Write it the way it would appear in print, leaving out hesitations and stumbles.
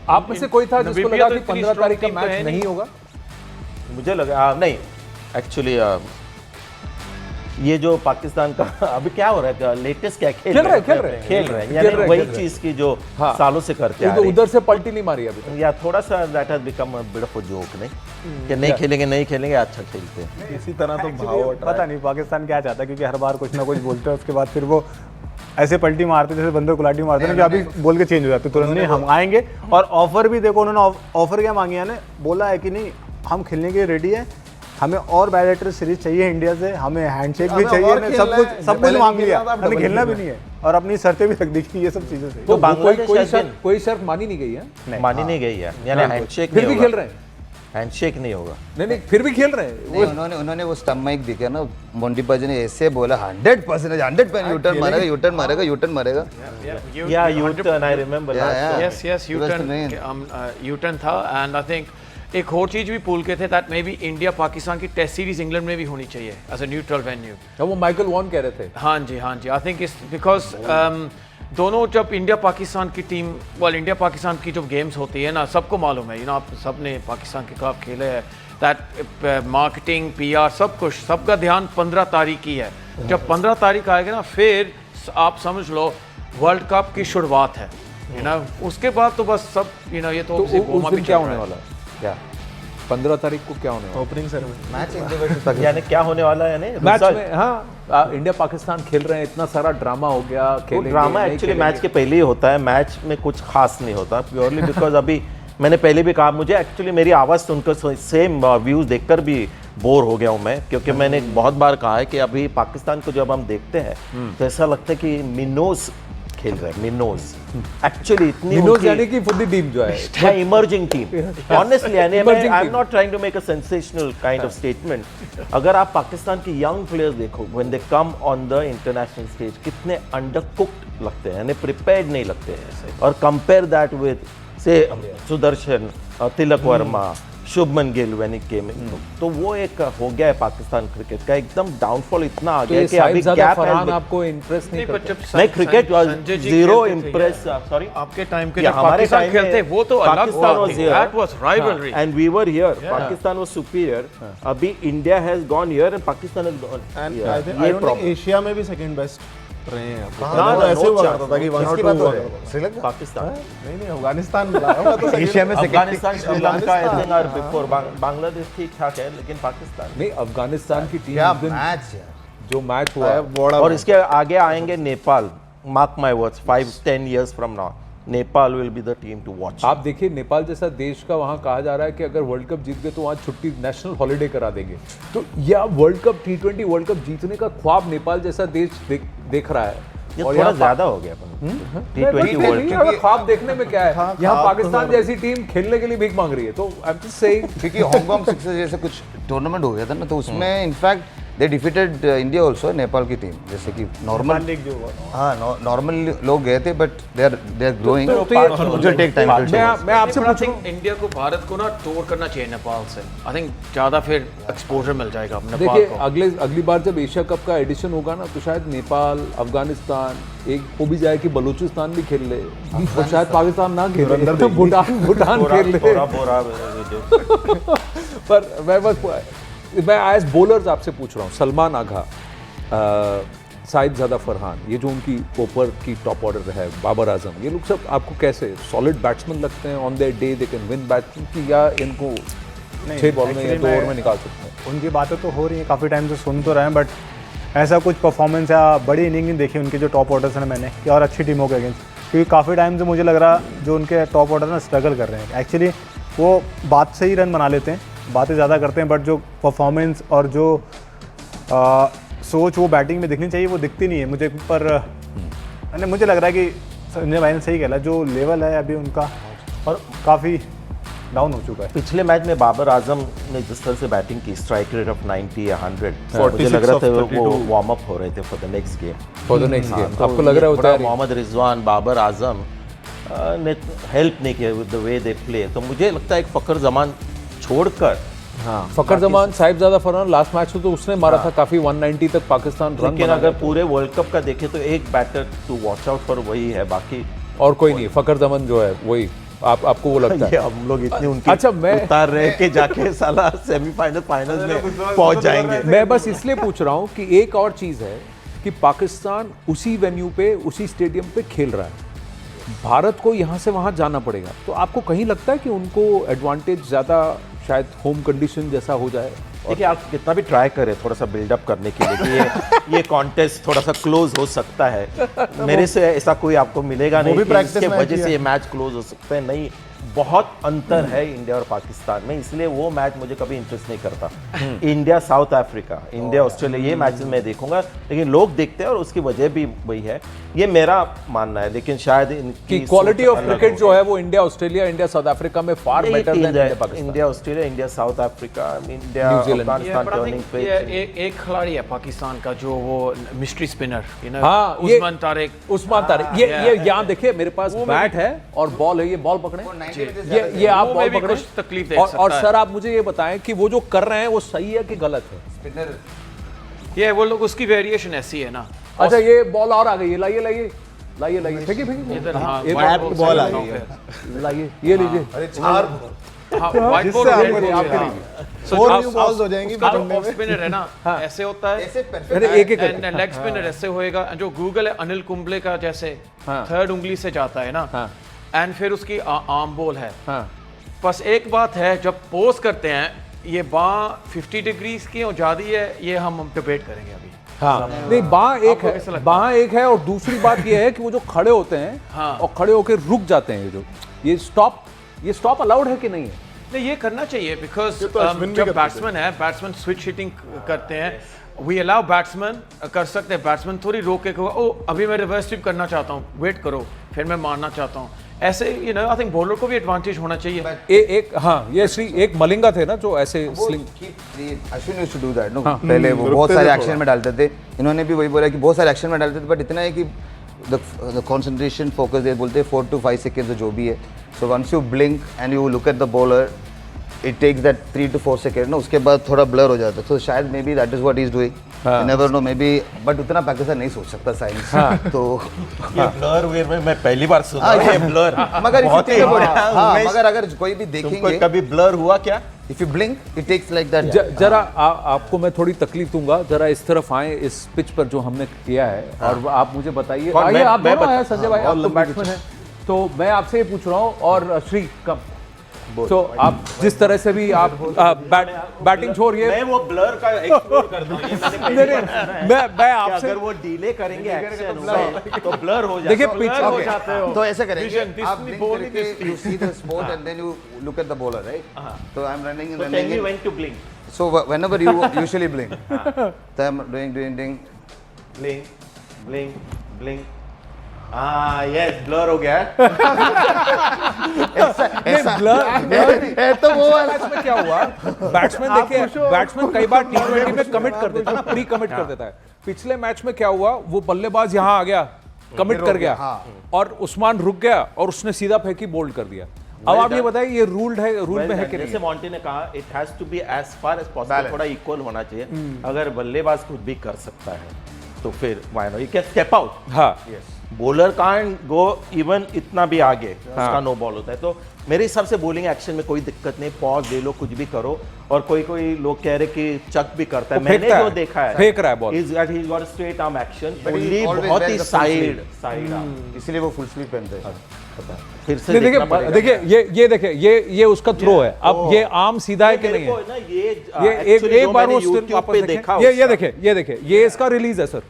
आप में से कोई था जिसको लगा कि 15 तारीख का मैच नहीं होगा? मुझे लगा नहीं, एक्चुअली ये जो पाकिस्तान का अभी क्या हो रहा है, लेटेस्ट क्या खेल रहे हैं, यानी वही चीज की जो सालों से करते आ रहे हैं। उधर से पलटी नहीं मारी अभी तक। या थोड़ा सा that has become a bit of a joke, नहीं कि नहीं खेलेंगे अच्छा खेलते हैं, इसी तरह तो भाव पता नहीं पाकिस्तान क्या चाहता है, क्योंकि हर बार कुछ ना कुछ बोलते हैं, उसके बाद फिर वो ऐसे पलटी मारते जैसे बंदर कुलाटी मारते हैं कि अभी बोल के चेंज हो जाते तुरंत, नहीं हम आएंगे। और ऑफर भी देखो उन्होंने ऑफर क्या मांगी है, बोला है कि नहीं हम खेलने के रेडी है, हमें और बायलैटरल सीरीज चाहिए इंडिया से, हमें हैंडशेक भी चाहिए, सब कुछ मांग लिया, हमें खेलना भी नहीं है और अपनी शर्तें भी रख दी कि ये सब चीजें से। तो कोई शर्त मानी नहीं गई है, मानी नहीं गई है, यानी हैंडशेक फिर भी खेल रहे हैं, हैंडशेक नहीं होगा। नहीं फिर भी खेल रहे हैं। उन्होंने वो स्टंप माइक दिखा ना, मोंटी पाजी ने ऐसे बोला 100% यूटर्न मारेगा, या U turn, I remember yes U turn था। एंड आई थिंक एक और चीज भी पूल के थे that may be India Pakistan की टेस्ट सीरीज इंग्लैंड में भी होनी चाहिए एज अ न्यूट्रल वेन्यू। वो माइकल वॉन कह रहे थे। हाँ जी आई थिंक इस बिकॉज दोनों जब इंडिया पाकिस्तान की टीम इंडिया पाकिस्तान की जो गेम्स होती है ना, सबको मालूम है, आप सब ने पाकिस्तान के खिलाफ खेले हैं, दैट मार्केटिंग PR सब कुछ, सबका ध्यान 15 तारीख की है। जब 15 तारीख आएगा ना, फिर आप समझ लो वर्ल्ड कप की शुरुआत है, उसके बाद तो बस सब ये तो उस दिन क्या होने वाला है, क्या 15 तारीख को क्या होने वाला, ओपनिंग सेरेमनी मैच, यानी क्या होने वाला है, यानी मैच में। हाँ, इंडिया पाकिस्तान खेल रहे हैं, इतना सारा ड्रामा हो गया, खेलेंगे ड्रामा एक्चुअली मैच के पहले ही होता है, मैच में कुछ खास नहीं होता, प्योरली बिकॉज अभी मैंने पहले भी कहा, मुझे एक्चुअली मेरी आवाज़ सुनकर सेम व्यूज़ देखकर भी बोर हो गया हूँ मैं, क्योंकि मैंने बहुत बार कहा है कि अभी पाकिस्तान को जब हम देखते हैं तो ऐसा लगता है कि मिनोज खेल रहे हैं, मिनोज एक्चुअली इतनी मिनोज यानी कि फुट द टीम जो है emerging team honestly, I am not trying to make a sensational kind of statement. अगर आप पाकिस्तान की यंग प्लेयर्स देखो, when they come on the international stage, कितने अंडरकुक्ड लगते हैं, यानी प्रिपेयर्ड नहीं लगते हैं। और कंपेयर दैट विद से सुदर्शन, तिलक वर्मा, शुभमन गिल व्हेन ही केम इन, तो वो एक हो गया है पाकिस्तान क्रिकेट का एकदम डाउनफॉल इतना आ गया कि अभी गैप फरहान आपको इंप्रेस नहीं करते? नहीं, क्रिकेट जीरो इंप्रेस, सॉरी आपके टाइम के जब पाकिस्तान खेलते वो तो अलग बात थी, that was rivalry and we were here, Pakistan was superior. अभी India has gone here and Pakistan has gone, and I don't think Asia में भी सेकंड बेस्ट रहे हैं। ऐसे हुआ करता था कि श्रीलंका, पाकिस्तान नहीं अफगानिस्तान बुलाया तो एशिया में अफगानिस्तान, श्रीलंका और बिफोर बांग्लादेश ठीक ठाक है, लेकिन पाकिस्तान नहीं, अफगानिस्तान की टीम जो मैच हुआ है, और इसके आगे आएंगे Nepal, mark my words, 5-10 years from now Nepal will be the team to watch. आप देखिए, नेपाल जैसा देश का वहाँ कहा जा रहा है कि अगर वर्ल्ड कप जीत गए तो वहाँ छुट्टी, नेशनल हॉलिडे करा देंगे। तो यह world cup T20 world cup जीतने का ख्वाब नेपाल जैसा देश देख रहा है। ये थोड़ा ज्यादा हो गया T20 वर्ल्ड कप। ख्वाब देखने में क्या है, यहाँ पाकिस्तान जैसी टीम खेलने के लिए भीख मांग रही है। तो आई एम जस्ट सेइंग, क्योंकि हांगकांग सिक्सर्स जैसे कुछ टूर्नामेंट हो गया था ना, तो उसमें in fact they defeated India also, Nepal की टीम, जैसे कि नॉर्मल लीग जो हाँ नॉर्मल लोग गए थे, बट दे आर ग्रोइंग, मुझे टेक टाइम। मैं आपसे पूछूं, इंडिया को, भारत को ना टूर करना चाहिए नेपाल से, आई थिंक ज़्यादा फिर एक्सपोजर मिल जाएगा नेपाल को। देखिए, अगली बार जब एशिया कप का एडिशन होगा ना, तो शायद नेपाल, अफगानिस्तान, एक हो भी जाए कि बलूचिस्तान भी खेल ले, और शायद पाकिस्तान ना खेले, तो भूटान खेल ले। पर मैं एज बॉलर्स आपसे पूछ रहा हूँ, सलमान आगा, साइद फरहान, ये जो उनकी ओपर की टॉप ऑर्डर है, बाबर आजम, ये लोग सब आपको कैसे सॉलिड बैट्समैन लगते हैं? On their day they can win bat, कि या इनको 6 बॉल में या 2 ओवर में निकाल सकते हैं? उनकी बातें तो हो रही हैं, काफ़ी टाइम से सुन तो रहे हैं, बट ऐसा कुछ परफॉर्मेंस या बड़ी इनिंग नहीं देखी उनके जो टॉप ऑर्डर्स हैं मैंने, कि और अच्छी टीमों के अगेंस्ट, क्योंकि काफ़ी टाइम से मुझे लग रहा जो उनके टॉप ऑर्डर ना स्ट्रगल कर रहे हैं। एक्चुअली वो बात से ही रन बना लेते हैं, बातें ज़्यादा करते हैं, बट जो परफॉर्मेंस और जो सोच वो बैटिंग में दिखनी चाहिए वो दिखती नहीं है मुझे। पर मुझे लग रहा है कि संजय भाई ने सही कहला, जो लेवल है अभी उनका और काफ़ी डाउन हो चुका है। पिछले मैच में बाबर आजम ने जिस तरह से बैटिंग की, स्ट्राइक रेट ऑफ 90 या 100, मुझे लग रहा था वो वार्म अप हो रहे थे फॉर द नेक्स्ट गेम। आपको लग रहा होता है मोहम्मद रिजवान, बाबर आजम ने हेल्प नहीं किया with the way they play. तो मुझे लगता है एक फखर जमान छोड़कर, हाँ, फखर जमान, साहिबजादा फरहान, लास्ट मैच में तो उसने मारा था काफी 190 तक पाकिस्तान रन। लेकिन अगर पूरे वर्ल्ड कप का देखें तो एक batter to watch out for वही है, बाकी और कोई नहीं। फखर जमान जो है वही आपको वो लगता ये है? हम लोग इतनी उनकी अच्छा, मैं- उतार रहे कि जाके साला सेमीफाइनल फाइनल्स में पहुंच जाएंगे। मैं बस इसलिए पूछ रहा हूँ कि एक और चीज़ है कि पाकिस्तान उसी वेन्यू पे, उसी स्टेडियम पे खेल रहा है, भारत को यहाँ से वहाँ जाना पड़ेगा, तो आपको कहीं लगता है कि उनको एडवांटेज ज़्यादा शायद होम कंडीशन जैसा हो जाए? देखिए, आप कितना भी ट्राई करें थोड़ा सा बिल्डअप करने के लिए कि ये कॉन्टेस्ट थोड़ा सा क्लोज हो सकता है, मेरे से ऐसा कोई आपको मिलेगा नहीं भी कि practice इसके match वजह ही से है। ये मैच क्लोज हो सकता है। नहीं, बहुत अंतर है इंडिया और पाकिस्तान में, इसलिए वो मैच मुझे कभी इंटरेस्ट नहीं करता। India South Africa, India Australia, ये मैचेस मैं देखूंगा, लेकिन लोग देखते हैं और उसकी वजह भी वही है, ये मेरा मानना है। लेकिन शायद कि क्वालिटी ऑफ क्रिकेट जो है वो India Australia, India South Africa में far better than India Pakistan. India Australia, India South Africa, India New Zealand. Afghanistan turning पे। एक खिलाड़ी है पाकिस्तान का जो वो मिस्ट्री स्पिनर, हाँ, उस्मान तारिक। उस्मान तारिक, ये यहाँ देखिए मेरे पास बैट है और बॉल है, ये बॉल पकड़े, ये आप वो बॉल में भी पकड़े कुछ तकलीफ देख और सकता सर आप मुझे ये बताएं कि वो जो कर रहे हैं वो सही है कि गलत है? ये वो लोग, उसकी वेरिएशन ऐसी है ना। अच्छा, ये बॉल और आ गई है, लाइए लाइए लाइए लाइए, फेंकिए फेंकिए, इधर हाँ, ये white ball ball आ सही गई है। है। लाइए, ये लीजिए। हाँ, white ball जिससे हो गई, आपको हाँ। लीजिए। So, Four आप- new balls हो जाएंगी उसका जो पकड़ने ऑफ में। स्पिनर है ना, ऐसे होता है, अरे एक एक एंड लेग स्पिनर ऐसे होएगा, जो गूगल है अनिल कुंबले का जैसे हाँ। थर्ड उंगली से जाता है ना, हाँ। एंड फिर उसकी आर्म बॉल है। हाँ, बस एक बात है, जब पोज करते हैं ये बाँ 50 डिग्रीज की हो जाती है, ये हम डिबेट करेंगे अभी। हाँ, नहीं बाँ एक आपको कैसा है, लगता बाँ एक है, और दूसरी बात ये है कि वो जो खड़े होते हैं हाँ। और खड़े होकर रुक जाते हैं, ये स्टॉप अलाउड है कि नहीं है? नहीं, ये करना चाहिए, बिकॉज तो अश्विन भी जब करते बैट्समैन है, बैट्समैन स्विच हिटिंग करते हैं, वी अलाउ बैट्समैन कर सकते हैं, बैट्समैन थोड़ी रोक के कहो, ओ अभी मैं रिवर्स स्विप करना चाहता हूँ, वेट करो, फिर मैं मारना चाहता हूँ, ऐसे आई थिंक बॉलर को भी एडवांटेज होना चाहिए। एक हाँ, ये श्री एक मलिंगा थे ना जो ऐसे sling, Ashwin used to do that no, पहले वो बहुत सारे एक्शन में डालते थे, इन्होंने भी वही बोला कि बहुत सारे एक्शन में डालते थे, बट इतना है कि द कंसंट्रेशन फोकस, ये बोलते हैं 4 to 5 seconds जो भी है, so once you blink and you look at the bowler, it takes that 3 to 4 seconds ना, उसके बाद थोड़ा ब्लर हो जाता है, तो शायद maybe that is what he is doing, हाँ। Never no, maybe, but उतना पाकिस्तान नहीं सोच सकता साइंस, तो ये ब्लर हुए मैं पहली बार सुना ये ब्लर, मगर बहुत ही हाँ, मगर अगर कोई भी तुमको देखेंगे, कभी ब्लर हुआ क्या? If you blink it takes like that. जरा आपको मैं थोड़ी तकलीफ दूंगा, जरा इस तरफ आए, इस पिच पर जो हमने किया है, और आप मुझे बताइए, कौन? आइए मैं- आप मैं दोनों बता- हैं, संजय भाई हाँ, आप तो लंबी बैट्समैन हैं, तो मैं आपसे ये पूछ रहा हूँ, और श्री कम, तो आप जिस तरह से भी आप बैटिंग छोड़िए, मैं वो ब्लर का एक्सप्लोर करता हूँ, ये मैंने पहली बार सुना है मैं कि आपसे, अगर वो डिले करेंगे एक्शन तो ब्लर हो जाता देखिए है। पिच Blur हो जाते हो। तो ऐसे करेंगे, Vision, आप this blink ball करके is you see the spot and then you look at the bowler, right? So I'm running and So tell me running. when to blink. So whenever you usually blink, so I'm doing. Blink, blink, blink. Yes, blur हो गया है। तो वो वाला match में क्या हुआ, batsman देखिए, बैट्समैन कई बार T20 में कमिट कर देता है ना, प्री कमिट कर देता है, पिछले मैच में क्या हुआ, वो बल्लेबाज यहाँ आ गया, कमिट कर गया, और उस्मान रुक गया और उसने सीधा फेंकी, बोल्ड कर दिया। अब आप ये बताइए, ये रूल में है कि जैसे नहीं? मॉन्टी ने कहा, it has to be as far as possible, थोड़ा इक्वल होना चाहिए। अगर बल्लेबाज खुद भी कर सकता है तो फिर why not, you can step out. हाँ, बॉलर कांट गो इवन इतना भी आगे, उसका नो बॉल होता है। तो मेरे हिसाब से बॉलिंग एक्शन में कोई दिक्कत नहीं, पॉज ले लो, कुछ भी करो। और कोई लोग कह रहे कि चक भी करता है, वो मैंने फेंकता जो है, देखा है, फेंक रहा है ball. He got straight arm action, he only always बहुत wears he the full side sleeve. इसलिए वो फुल स्लीव पहनते हैं। फिर से नहीं, देखना पड़ेगा। देखिए ये देखिए, ये उसका थ्रो है, अब ये आर्म सीधा है कि नहीं है, मेरे को ना ये ये actually एक जो बार मैंने वो स्टिल YouTube वापस पे देखें, देखा ये उसका- देखिए, ये इसका रिलीज है सर,